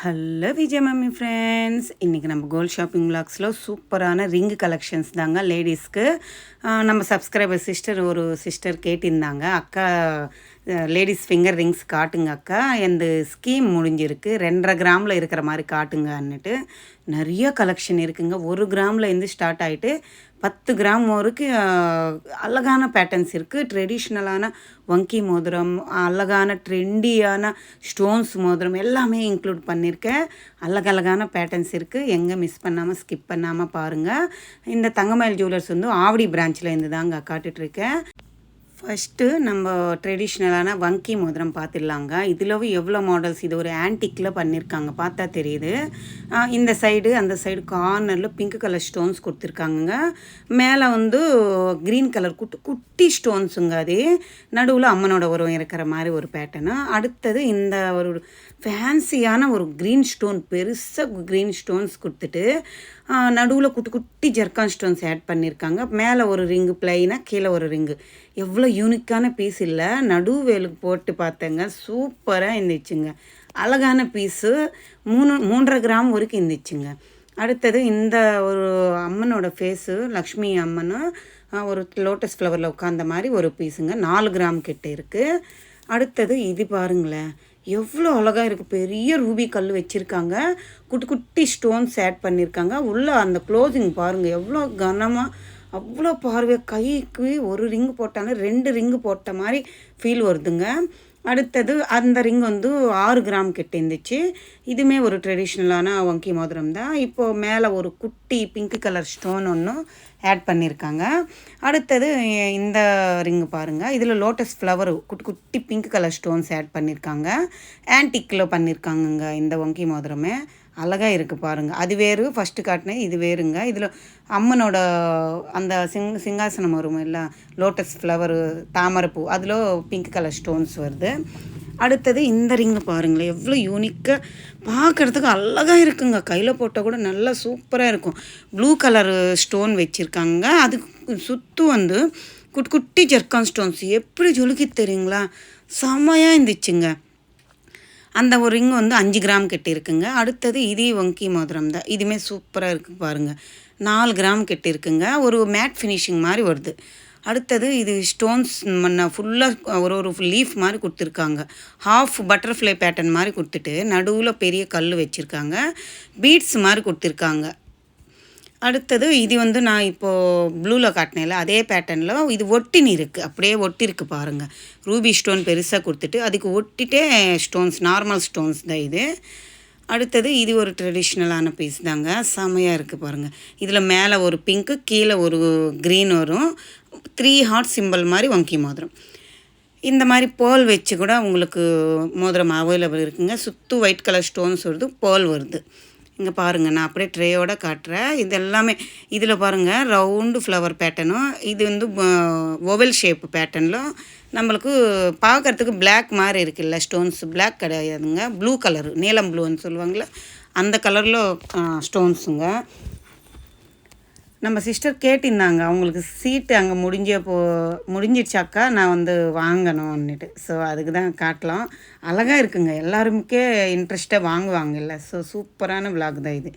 Hello Vijay mummy friends, இன்றைக்கி நம்ம gold shopping விளாக்ஸில் சூப்பரான ரிங் கலெக்ஷன்ஸ் தாங்க லேடிஸ்க்கு. நம்ம சப்ஸ்கிரைபர் ஒரு சிஸ்டர் கேட்டிருந்தாங்க, அக்கா லேடிஸ் ஃபிங்கர் ரிங்ஸ் காட்டுங்க அக்கா, எந்த ஸ்கீம் முடிஞ்சிருக்கு 2.5 கிராமில் இருக்கிற மாதிரி காட்டுங்கன்னுட்டு. நிறைய கலெக்ஷன் இருக்குங்க. 1 கிராமில் இருந்து ஸ்டார்ட் ஆகிட்டு 10 கிராம் வரைக்கும் அழகான பேட்டர்ன்ஸ் இருக்குது. ட்ரெடிஷ்னலான வங்கி மோதிரம், அழகான ட்ரெண்டியான ஸ்டோன்ஸ் மோதிரம் எல்லாமே இன்க்ளூட் பண்ணியிருக்கேன். அழகழகான பேட்டர்ன்ஸ் இருக்குது. எங்கே மிஸ் பண்ணாமல் ஸ்கிப் பண்ணாமல் பாருங்கள். இந்த தங்கமயில் ஜுவல்லர்ஸ் வந்து ஆவடி பிரான்ச்சில் இருந்து தாங்க காட்டுட்ருக்கேன். ஃபஸ்ட்டு நம்ம ட்ரெடிஷ்னலான வங்கி மோதிரம் பார்த்துடலாங்க. இதில் எவ்வளோ மாடல்ஸ், இது ஒரு ஆன்டிக்கில் பண்ணியிருக்காங்க, பார்த்தா தெரியுது. இந்த சைடு அந்த சைடு கார்னரில் பிங்க் கலர் ஸ்டோன்ஸ் கொடுத்துருக்காங்க. மேலே வந்து க்ரீன் கலர் குட்டி ஸ்டோன்ஸுங்க. அது நடுவில் அம்மனோட உருவம் இருக்கிற மாதிரி ஒரு பேட்டர்னு. அடுத்தது இந்த ஒரு ஃபேன்சியான ஒரு க்ரீன் ஸ்டோன், பெருசாக க்ரீன் ஸ்டோன்ஸ் கொடுத்துட்டு நடுவில் குட்டி ஜர்கான் ஸ்டோன்ஸ் ஆட் பண்ணியிருக்காங்க. மேலே ஒரு ரிங்கு பிளைனாக, கீழே ஒரு ரிங்கு. எவ்வளோ யூனிக்கான பீஸ் இல்லை, நடுவேலுக்கு போட்டு பார்த்தேங்க, சூப்பராக இருந்துச்சுங்க. அழகான பீஸு 3.5 கிராம் வரைக்கும் இருந்துச்சுங்க. அடுத்தது இந்த ஒரு அம்மனோட ஃபேஸு, லக்ஷ்மி அம்மன் ஒரு லோட்டஸ் ஃப்ளவரில் உட்காந்த மாதிரி ஒரு பீஸுங்க, 4 கிராம் கிட்ட இருக்குது. அடுத்தது இது பாருங்களேன், எவ்வளோ அழகாக இருக்குது. பெரிய ரூபி கல் வச்சுருக்காங்க, குட்டி ஸ்டோன்ஸ் ஆட் பண்ணியிருக்காங்க. உள்ளே அந்த க்ளோசிங் பாருங்கள், எவ்வளோ கனமாக, அவ்வளோ பார்வையாக. கைக்கு ஒரு ரிங்கு போட்டாலும் 2 ரிங்கு போட்ட மாதிரி ஃபீல் வருதுங்க. அடுத்தது அந்த ரிங் வந்து 6 கிராம் கிட்ட இருந்துச்சு. இதுவுமே ஒரு ட்ரெடிஷ்னலான வங்கி மோதிரம் தான். இப்போது மேலே ஒரு குட்டி பிங்க் கலர் ஸ்டோன் ஒன்று ஆட் பண்ணியிருக்காங்க. அடுத்தது இந்த ரிங்கு பாருங்கள், இதில் லோட்டஸ் ஃப்ளவர் குட்டி பிங்க் கலர் ஸ்டோன்ஸ் ஆட் பண்ணியிருக்காங்க. ஆன்டிக்கில் பண்ணியிருக்காங்கங்க இந்த வங்கி மோதிரமே. அழகாக இருக்குது பாருங்கள். அது வேறு, ஃபஸ்ட்டு காட்டினது இது வேறுங்க. இதில் அம்மனோட அந்த சிங்காசனம் வரும் இல்லை, லோட்டஸ் ஃப்ளவரு, தாமரைப்பூ, அதில் பிங்க் கலர் ஸ்டோன்ஸ் வருது. அடுத்தது இந்த ரிங்கு பாருங்களேன், எவ்வளோ யூனிக்காக, பார்க்குறதுக்கு அழகாக இருக்குங்க. கையில் போட்டால் கூட நல்லா சூப்பராக இருக்கும். ப்ளூ கலர் ஸ்டோன் வச்சுருக்காங்க. அதுக்கு சுற்று வந்து குட்டி ஜர்கான் ஸ்டோன்ஸ் எப்படி ஜொலுக்கி தெரியுங்களா, செம்மையாக இருந்துச்சுங்க. அந்த ஒரு ரிங் வந்து 5 கிராம் கிட்ட இருக்குங்க. அடுத்தது இதே வங்கி மோதிரம் தான், இதுவுமே சூப்பராக இருக்குது பாருங்கள், 4 கிராம் கிட்ட இருக்குங்க. ஒரு மேட் ஃபினிஷிங் மாதிரி வருது. அடுத்தது இது ஸ்டோன்ஸ் ஃபுல்லாக ஒரு லீஃப் மாதிரி கொடுத்துருக்காங்க. ஹாஃப் பட்டர்ஃப்ளை பேட்டர்ன் மாதிரி கொடுத்துட்டு நடுவில் பெரிய கல் வச்சுருக்காங்க. பீட்ஸ் மாதிரி கொடுத்துருக்காங்க. அடுத்தது இது வந்து நான் இப்போது ப்ளூவில் காட்டினேன்ல, அதே பேட்டர்னில் இது ஒட்டின்னு இருக்குது, அப்படியே ஒட்டிருக்கு பாருங்கள். ரூபி ஸ்டோன் பெருசாக கொடுத்துட்டு அதுக்கு ஒட்டிட்டே ஸ்டோன்ஸ், நார்மல் ஸ்டோன்ஸ் தான் இது. அடுத்தது இது ஒரு ட்ரெடிஷ்னலான பீஸ் தாங்க, செமையாக இருக்குது பாருங்கள். இதில் மேலே ஒரு பிங்க்கு, கீழே ஒரு க்ரீன் வரும். 3 ஹார்ட் சிம்பிள் மாதிரி வங்கி மோதிரம். இந்த மாதிரி பேர்ல் வச்சு கூட உங்களுக்கு மோதிரம் அவைலபிள் இருக்குங்க. சுற்று ஒயிட் கலர் ஸ்டோன்ஸ் வருது, பேர்ல் வருது. இங்கே பாருங்கள், நான் அப்படியே ட்ரேயோடு காட்டுறேன். இது எல்லாமே இதில் பாருங்கள், ரவுண்டு ஃப்ளவர் பேட்டர்னும், இது வந்து ஓவல் ஷேப் பேட்டர்னில் நம்மளுக்கு பார்க்குறதுக்கு பிளாக் மாதிரி இருக்குல்ல ஸ்டோன்ஸ், பிளாக் கிடையாதுங்க, ப்ளூ கலரு, நீலம் ப்ளூன்னு சொல்லுவாங்களே அந்த கலரில் ஸ்டோன்ஸுங்க. நம்ம சிஸ்டர் கேட்டிருந்தாங்க, அவங்களுக்கு சீட்டு அங்கே முடிஞ்சிடுச்சாக்கா நான் வந்து வாங்கணும்னுட்டு. ஸோ அதுக்கு தான் காட்டலாம். அழகாக இருக்குங்க, எல்லாருமே இன்ட்ரெஸ்ட்டாக வாங்குவாங்க இல்லை. ஸோ சூப்பரான விளாக் தான் இது.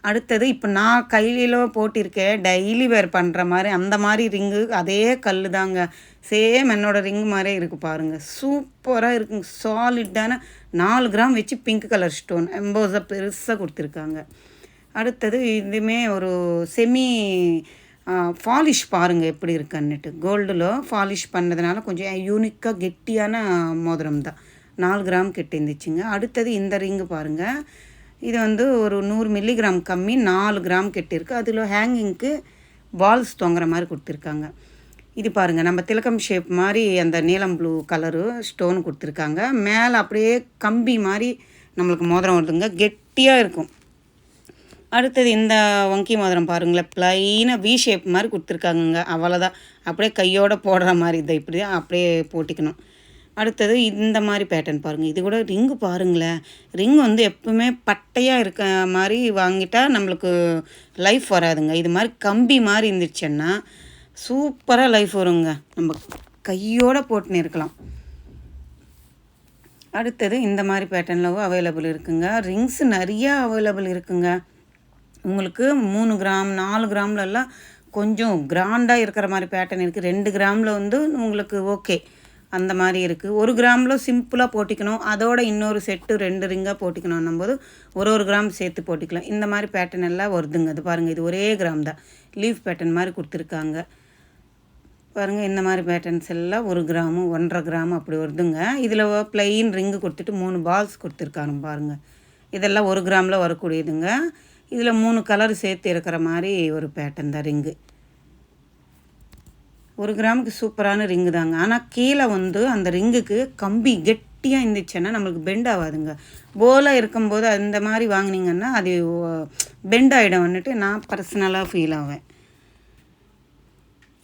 அடுத்தது இப்போ நான் கையில் போட்டிருக்கேன், டெய்லி வேர் பண்ணுற மாதிரி அந்த மாதிரி ரிங்கு, அதே கல் தாங்க, சேம் என்னோடய ரிங்கு மாதிரியே இருக்குது பாருங்கள். சூப்பராக இருக்குங்க, சாலிட்டான 4 கிராம் வச்சு பிங்க் கலர் ஸ்டோன் எம்போஸாக பெருசாக கொடுத்துருக்காங்க. அடுத்தது இதுவுமே ஒரு செமி ஃபாலிஷ் பாருங்கள் எப்படி இருக்குன்னுட்டு. கோல்டில் ஃபாலிஷ் பண்ணதுனால கொஞ்சம் யூனிக்காக கெட்டியான மோதிரம் தான், 4 கிராம் கிட்ட இருந்துச்சுங்க. அடுத்தது இந்த ரிங்கு பாருங்கள், இது வந்து ஒரு 100 மில்லிகிராம் கம்மி, 4 கிராம் கிட்ட இருக்குது. அதில் ஹேங்கிங்க்கு பால்ஸ் தொங்குற மாதிரி கொடுத்துருக்காங்க. இது பாருங்கள், நம்ம திலக்கம் ஷேப் மாதிரி அந்த நீலம் ப்ளூ கலரு ஸ்டோன் கொடுத்துருக்காங்க. மேலே அப்படியே கம்பி மாதிரி நம்மளுக்கு மோதிரம் வருதுங்க, கெட்டியாக இருக்கும். அடுத்தது இந்த வங்கி மோதிரம் பாருங்களேன், ப்ளைனாக வி ஷேப் மாதிரி கொடுத்துருக்காங்க. அவ்வளோதான், அப்படியே கையோடு போடுற மாதிரி இதை இப்படி தான் அப்படியே போட்டிக்கணும். அடுத்தது இந்த மாதிரி பேட்டர்ன் பாருங்கள், இது கூட ரிங்கு பாருங்களேன். ரிங் வந்து எப்பவுமே பட்டையாக இருக்க மாதிரி வாங்கிட்டால் நம்மளுக்கு லைஃப் வராதுங்க. இது மாதிரி கம்பி மாதிரி இருந்துச்சுன்னா சூப்பராக லைஃப் வருங்க, நம்ம கையோடு போட்டுன்னு இருக்கலாம். அடுத்தது இந்த மாதிரி பேட்டர்னில் அவைலபிள் இருக்குங்க. ரிங்ஸ் நிறையா அவைலபிள் இருக்குங்க. உங்களுக்கு 3 கிராம் 4 கிராம்லலாம் கொஞ்சம் கிராண்டாக இருக்கிற மாதிரி பேட்டர்ன் இருக்குது. 2 கிராமில் வந்து உங்களுக்கு ஓகே அந்த மாதிரி இருக்குது. 1 கிராமில் சிம்பிளாக போட்டிக்கணும், அதோட இன்னொரு செட்டு 2 ரிங்காக போட்டிக்கணும்னும்போது ஒரு கிராம் சேர்த்து போட்டிக்கலாம். இந்த மாதிரி பேட்டர்ன் எல்லாம் வருதுங்க. அது பாருங்கள், இது ஒரே கிராம் தான், லீஃப் பேட்டர்ன் மாதிரி கொடுத்துருக்காங்க பாருங்கள். இந்த மாதிரி பேட்டர்ன்ஸ் எல்லாம் 1 கிராமு 1.5 கிராம் அப்படி வருதுங்க. இதில் ப்ளைன் ரிங்கு கொடுத்துட்டு 3 பால்ஸ் கொடுத்துருக்காங்க பாருங்கள். இதெல்லாம் 1 கிராமில் வரக்கூடியதுங்க. இதில் 3 கலர் சேர்த்து இருக்கிற மாதிரி ஒரு பேட்டர்ன் தான் ரிங்கு. 1 கிராமுக்கு சூப்பரான ரிங்கு தாங்க. ஆனால் கீழே வந்து அந்த ரிங்குக்கு கம்பி கெட்டியாக இருந்துச்சுன்னா நம்மளுக்கு பெண்ட் ஆகாதுங்க. போலாக இருக்கும்போது அந்த மாதிரி வாங்கினீங்கன்னா அது பெண்ட் ஆகிடும் வந்துட்டு நான் பர்சனலாக ஃபீல் ஆவேன்.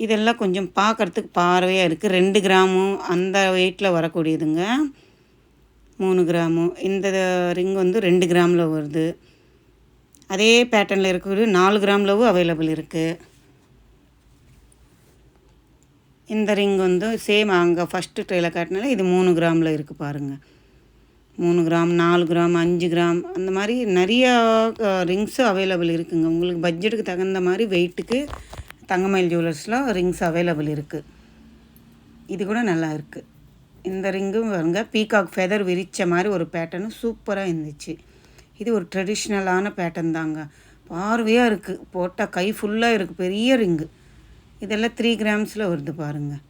இதெல்லாம் கொஞ்சம் பார்க்குறதுக்கு பார்வையாக இருக்குது. 2 கிராமும் அந்த வெயிட்டில் வரக்கூடியதுங்க. 3 கிராமும் இந்த ரிங் வந்து 2 கிராமில் வருது. அதே பேட்டர்னில் இருக்கக்கூடிய 4 கிராம்லவும் அவைலபிள் இருக்குது. இந்த ரிங் வந்து சேம் அங்கே ஃபஸ்ட்டு ட்ரேயில் காட்டினால இது 3 கிராமில் இருக்குது பாருங்கள். 3 கிராம் 4 கிராம் 5 கிராம் அந்த மாதிரி நிறையா ரிங்ஸு அவைலபிள் இருக்குதுங்க. உங்களுக்கு பட்ஜெட்டுக்கு தகுந்த மாதிரி வெயிட்டுக்கு தங்கமயில் ஜுவல்லர்ஸில் ரிங்ஸ் அவைலபிள் இருக்குது. இது கூட நல்லா இருக்குது. இந்த ரிங்கும் பாருங்க, பீகாக் ஃபெதர் விரித்த மாதிரி ஒரு பேட்டர்னு சூப்பராக இருந்துச்சு. இது ஒரு ட்ரெடிஷ்னலான பேட்டர்ன் தாங்க. பார்வையாக இருக்குது, போட்டால் கை ஃபுல்லாக இருக்குது. பெரிய ரிங்கு. இதெல்லாம் 3 கிராம்ஸில் வருது பாருங்கள்.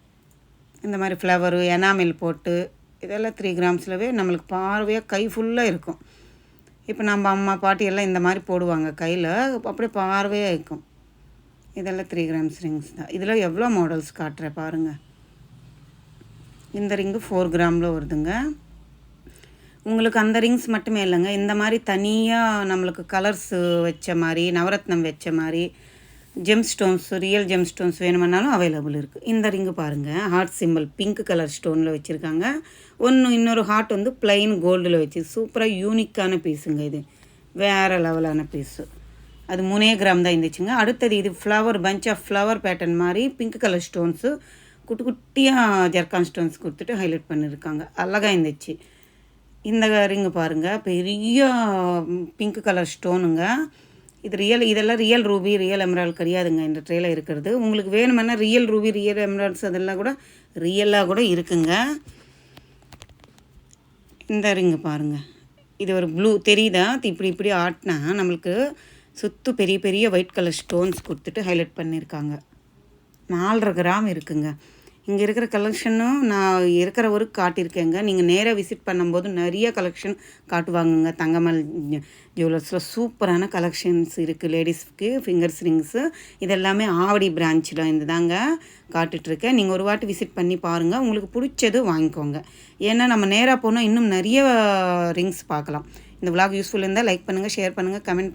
இந்த மாதிரி ஃப்ளவரு எனாமில் போட்டு இதெல்லாம் 3 கிராம்ஸ்லவே நம்மளுக்கு பார்வையாக கை ஃபுல்லாக இருக்கும். இப்போ நம்ம அம்மா பாட்டி எல்லாம் இந்த மாதிரி போடுவாங்க கையில், அப்படியே பார்வையாக இருக்கும். இதெல்லாம் 3 கிராம்ஸ் ரிங்ஸ் தான். இதில் எவ்வளோ மாடல்ஸ் காட்டுறேன் பாருங்கள். இந்த ரிங்கு 4 கிராமில் வருதுங்க. உங்களுக்கு அந்த ரிங்ஸ் மட்டுமே இல்லைங்க, இந்த மாதிரி தனியாக நம்மளுக்கு கலர்ஸ் வச்ச மாதிரி நவரத்னம் வச்ச மாதிரி gem stones real gem stones வேணுமென்னாலும் அவைலபிள் இருக்குது. இந்த ரிங்கு பாருங்கள், ஹார்ட் சிம்பிள் பிங்க் கலர் ஸ்டோனில் வச்சுருக்காங்க. இன்னொரு ஹார்ட் வந்து ப்ளைன் கோல்டில் வச்சு சூப்பராக யூனிக்கான பீஸுங்க. இது வேறு லெவலான பீஸு. அது 3 கிராம் தான் இருந்துச்சுங்க. அடுத்தது இது flower punch of flower pattern மாதிரி பிங்க் கலர் ஸ்டோன்ஸு குட்டியாக ஜர்கான் ஸ்டோன்ஸ் கொடுத்துட்டு ஹைலைட் பண்ணியிருக்காங்க. அழகாக இருந்துச்சு. இந்த ரிங்கு பாருங்கள், பெரிய பிங்க் கலர் ஸ்டோனுங்க. இதெல்லாம் ரியல் ரூபி ரியல் எமரால்ட் கிடையாதுங்க இந்த ட்ரேயில் இருக்கிறது. உங்களுக்கு வேணுமென்னா ரியல் ரூபி ரியல் எமரால்ட்ஸ் அதெல்லாம் கூட ரியலாக கூட இருக்குங்க. இந்த ரிங்கு பாருங்கள், இது ஒரு ப்ளூ தெரியுதா, இப்படி ஆட்டினா நம்மளுக்கு சுற்று பெரிய பெரிய ஒயிட் கலர் ஸ்டோன்ஸ் கொடுத்துட்டு ஹைலைட் பண்ணியிருக்காங்க. 4.5 கிராம் இருக்குங்க. இங்கே இருக்கிற கலெக்ஷனும் நான் இருக்கிற ஒரு காட்டியிருக்கேங்க. நீங்கள் நேராக விசிட் பண்ணும்போது நிறைய கலெக்ஷன் காட்டுவாங்கங்க. தங்கமல் ஜுவல்லர்ஸில் சூப்பரான கலெக்ஷன்ஸ் இருக்குது. லேடிஸ்க்கு ஃபிங்கர்ஸ் ரிங்ஸு இதெல்லாமே ஆவடி பிரான்ச்சில் இருந்து தாங்க காட்டுட்ருக்கேன். நீங்கள் ஒரு வாட்டி விசிட் பண்ணி பாருங்கள், உங்களுக்கு பிடிச்சது வாங்கிக்கோங்க. ஏன்னா நம்ம நேராக போனால் இன்னும் நிறைய ரிங்ஸ் பார்க்கலாம். இந்த விலாக் யூஸ்ஃபுல் இருந்தால் லைக் பண்ணுங்கள், ஷேர் பண்ணுங்கள், கமெண்ட் பண்ணுங்கள்.